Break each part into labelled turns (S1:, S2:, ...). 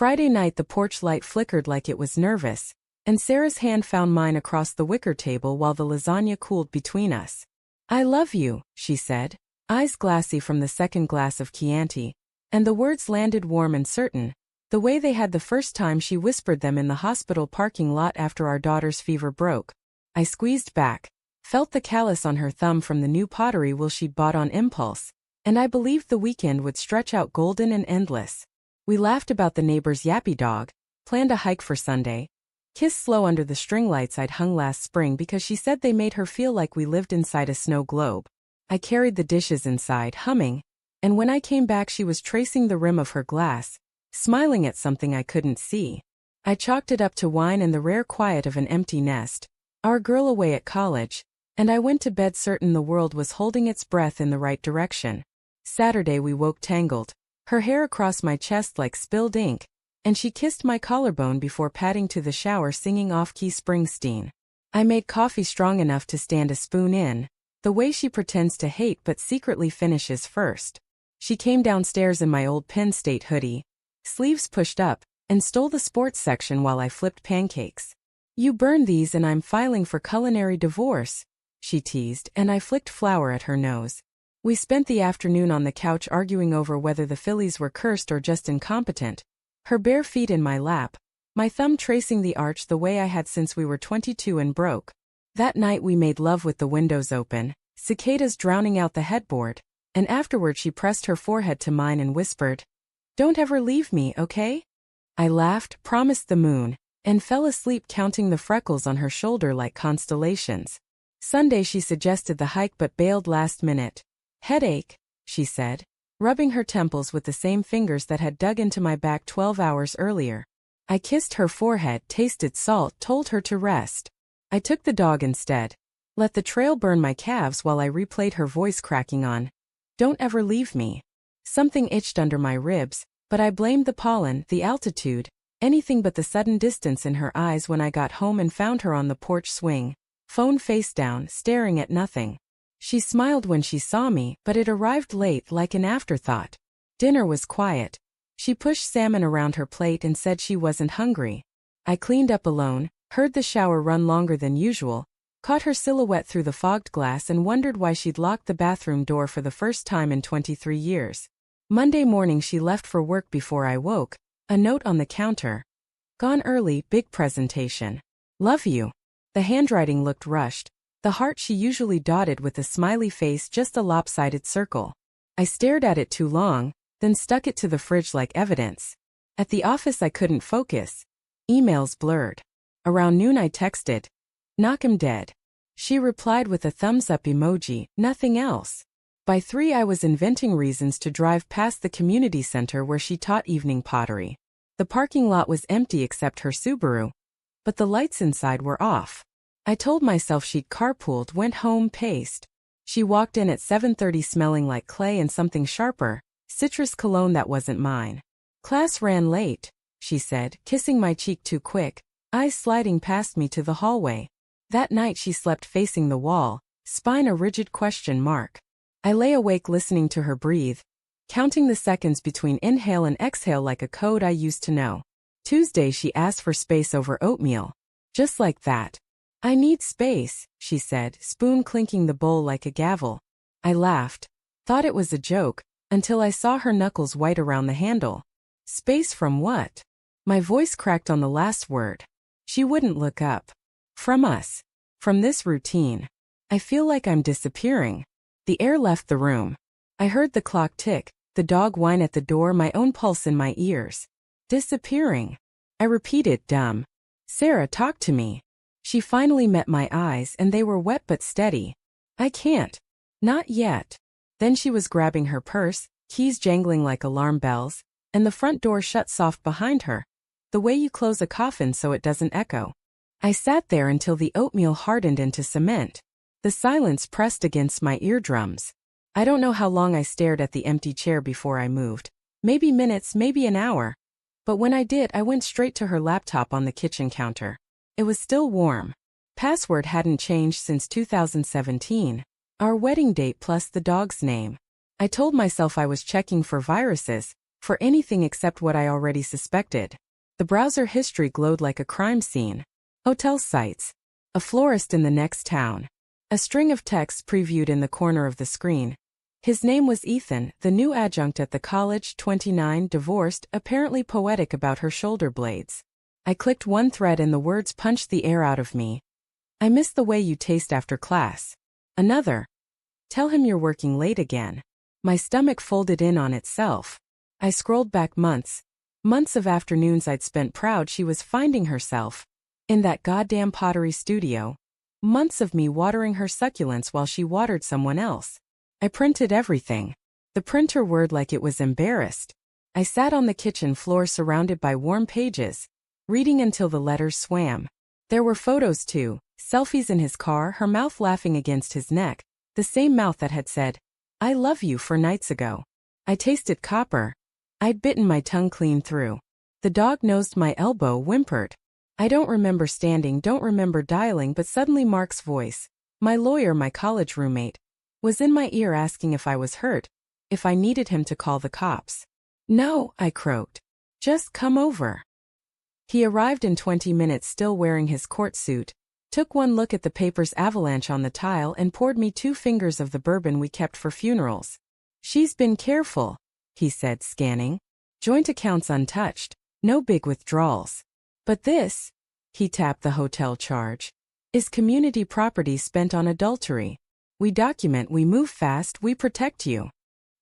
S1: Friday night the porch light flickered like it was nervous, and Sarah's hand found mine across the wicker table while the lasagna cooled between us. "I love you," she said, eyes glassy from the second glass of Chianti, and the words landed warm and certain, the way they had the first time she whispered them in the hospital parking lot after our daughter's fever broke. I squeezed back, felt the callus on her thumb from the new pottery wheel she'd bought on impulse, and I believed the weekend would stretch out golden and endless. We laughed about the neighbor's yappy dog, planned a hike for Sunday, kissed slow under the string lights I'd hung last spring because she said they made her feel like we lived inside a snow globe. I carried the dishes inside, humming, and when I came back she was tracing the rim of her glass, smiling at something I couldn't see. I chalked it up to wine and the rare quiet of an empty nest, our girl away at college, and I went to bed certain the world was holding its breath in the right direction. Saturday we woke tangled, her hair across my chest like spilled ink, and she kissed my collarbone before padding to the shower singing off-key Springsteen. I made coffee strong enough to stand a spoon in, the way she pretends to hate but secretly finishes first. She came downstairs in my old Penn State hoodie, sleeves pushed up, and stole the sports section while I flipped pancakes. "You burn these and I'm filing for culinary divorce," she teased, and I flicked flour at her nose. We spent the afternoon on the couch arguing over whether the Phillies were cursed or just incompetent, her bare feet in my lap, my thumb tracing the arch the way I had since we were 22 and broke. That night we made love with the windows open, cicadas drowning out the headboard, and afterward she pressed her forehead to mine and whispered, "Don't ever leave me, okay?" I laughed, promised the moon, and fell asleep counting the freckles on her shoulder like constellations. Sunday she suggested the hike but bailed last minute. "Headache," she said, rubbing her temples with the same fingers that had dug into my back 12 hours earlier. I kissed her forehead, tasted salt, told her to rest. I took the dog instead. Let the trail burn my calves while I replayed her voice cracking on, "Don't ever leave me." Something itched under my ribs, but I blamed the pollen, the altitude, anything but the sudden distance in her eyes when I got home and found her on the porch swing, phone face down, staring at nothing. She smiled when she saw me, but it arrived late like an afterthought. Dinner was quiet. She pushed salmon around her plate and said she wasn't hungry. I cleaned up alone, heard the shower run longer than usual, caught her silhouette through the fogged glass and wondered why she'd locked the bathroom door for the first time in 23 years. Monday morning she left for work before I woke, a note on the counter. "Gone early, big presentation. Love you." The handwriting looked rushed, the heart she usually dotted with a smiley face just a lopsided circle. I stared at it too long, then stuck it to the fridge like evidence. At the office I couldn't focus. Emails blurred. Around noon I texted, "Knock 'em dead." She replied with a thumbs-up emoji, nothing else. By 3 I was inventing reasons to drive past the community center where she taught evening pottery. The parking lot was empty except her Subaru, but the lights inside were off. I told myself she'd carpooled, went home, paced. She walked in at 7:30 smelling like clay and something sharper, citrus cologne that wasn't mine. "Class ran late," she said, kissing my cheek too quick, eyes sliding past me to the hallway. That night she slept facing the wall, spine a rigid question mark. I lay awake listening to her breathe, counting the seconds between inhale and exhale like a code I used to know. Tuesday she asked for space over oatmeal. Just like that. "I need space," she said, spoon clinking the bowl like a gavel. I laughed. Thought it was a joke, until I saw her knuckles white around the handle. "Space from what?" My voice cracked on the last word. She wouldn't look up. "From us. From this routine. I feel like I'm disappearing." The air left the room. I heard the clock tick, the dog whine at the door, my own pulse in my ears. "Disappearing." I repeated, dumb. "Sarah, talk to me." She finally met my eyes and they were wet but steady. "I can't. Not yet." Then she was grabbing her purse, keys jangling like alarm bells, and the front door shut soft behind her, the way you close a coffin so it doesn't echo. I sat there until the oatmeal hardened into cement. The silence pressed against my eardrums. I don't know how long I stared at the empty chair before I moved. Maybe minutes, maybe an hour. But when I did, I went straight to her laptop on the kitchen counter. It was still warm. Password hadn't changed since 2017. Our wedding date plus the dog's name. I told myself I was checking for viruses, for anything except what I already suspected. The browser history glowed like a crime scene. Hotel sites. A florist in the next town. A string of texts previewed in the corner of the screen. His name was Ethan, the new adjunct at the college, 29, divorced, apparently poetic about her shoulder blades. I clicked one thread and the words punched the air out of me. I miss the way you taste after class. Another. Tell him you're working late again. My stomach folded in on itself. I scrolled back months of afternoons I'd spent proud she was finding herself in that goddamn pottery studio. Months of me watering her succulents while she watered someone else. I printed everything. The printer whirred like it was embarrassed. I sat on the kitchen floor surrounded by warm pages, reading until the letters swam. There were photos too, selfies in his car, her mouth laughing against his neck, the same mouth that had said, "I love you" 4 nights ago. I tasted copper. I'd bitten my tongue clean through. The dog nosed my elbow, whimpered. I don't remember standing, don't remember dialing, but suddenly Mark's voice, my lawyer, my college roommate, was in my ear asking if I was hurt, if I needed him to call the cops. "No," I croaked. "Just come over." He arrived in 20 minutes still wearing his court suit, took one look at the papers avalanche on the tile and poured me 2 fingers of the bourbon we kept for funerals. "She's been careful," he said, scanning. "Joint accounts untouched, no big withdrawals. But this," he tapped the hotel charge, "is community property spent on adultery. We document, we move fast, we protect you."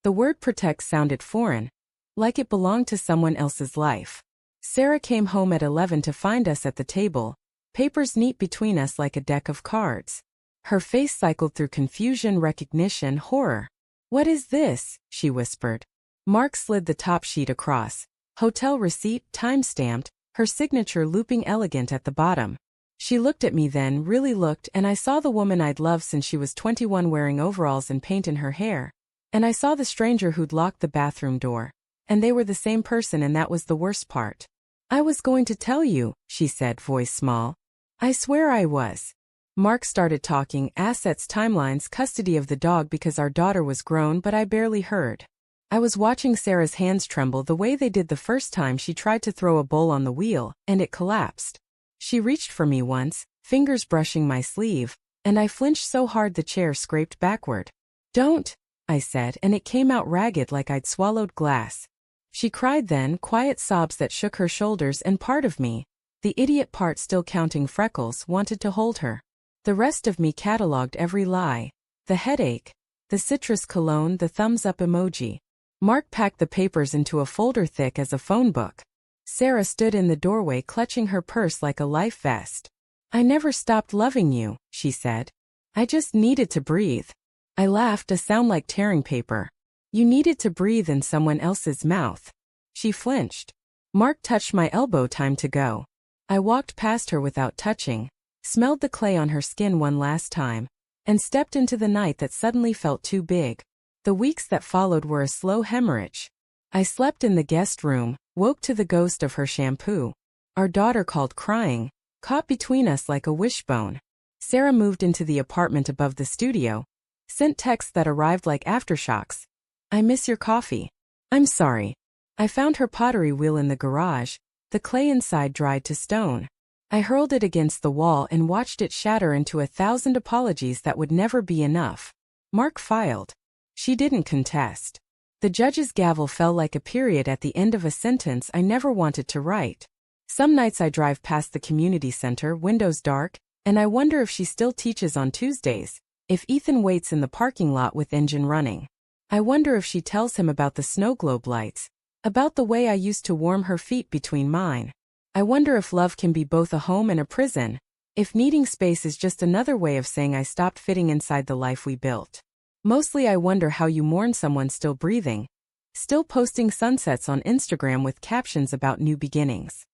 S1: The word protect sounded foreign, like it belonged to someone else's life. Sarah came home at 11 to find us at the table, papers neat between us like a deck of cards. Her face cycled through confusion, recognition, horror. "What is this?" she whispered. Mark slid the top sheet across. Hotel receipt, time-stamped, her signature looping elegant at the bottom. She looked at me then, really looked, and I saw the woman I'd loved since she was 21 wearing overalls and paint in her hair. And I saw the stranger who'd locked the bathroom door. And they were the same person, and that was the worst part. "I was going to tell you," she said, voice small. "I swear I was." Mark started talking, assets, timelines, custody of the dog because our daughter was grown, but I barely heard. I was watching Sarah's hands tremble the way they did the first time she tried to throw a bowl on the wheel, and it collapsed. She reached for me once, fingers brushing my sleeve, and I flinched so hard the chair scraped backward. "Don't," I said, and it came out ragged like I'd swallowed glass. She cried then, quiet sobs that shook her shoulders, and part of me, the idiot part still counting freckles, wanted to hold her. The rest of me catalogued every lie. The headache, the citrus cologne, the thumbs-up emoji. Mark packed the papers into a folder thick as a phone book. Sarah stood in the doorway clutching her purse like a life vest. "I never stopped loving you," she said. "I just needed to breathe." I laughed, a sound like tearing paper. "You needed to breathe in someone else's mouth." She flinched. Mark touched my elbow. "Time to go." I walked past her without touching, smelled the clay on her skin one last time, and stepped into the night that suddenly felt too big. The weeks that followed were a slow hemorrhage. I slept in the guest room, woke to the ghost of her shampoo. Our daughter called crying, caught between us like a wishbone. Sarah moved into the apartment above the studio, sent texts that arrived like aftershocks. "I miss your coffee." "I'm sorry." I found her pottery wheel in the garage, the clay inside dried to stone. I hurled it against the wall and watched it shatter into 1,000 apologies that would never be enough. Mark filed. She didn't contest. The judge's gavel fell like a period at the end of a sentence I never wanted to write. Some nights I drive past the community center, windows dark, and I wonder if she still teaches on Tuesdays, if Ethan waits in the parking lot with engine running. I wonder if she tells him about the snow globe lights, about the way I used to warm her feet between mine. I wonder if love can be both a home and a prison, if needing space is just another way of saying I stopped fitting inside the life we built. Mostly I wonder how you mourn someone still breathing, still posting sunsets on Instagram with captions about new beginnings.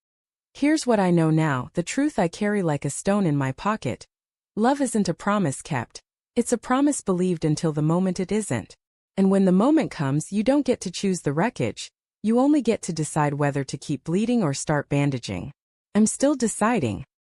S1: Here's what I know now, the truth I carry like a stone in my pocket. Love isn't a promise kept. It's a promise believed until the moment it isn't. And when the moment comes, you don't get to choose the wreckage. You only get to decide whether to keep bleeding or start bandaging. I'm still deciding.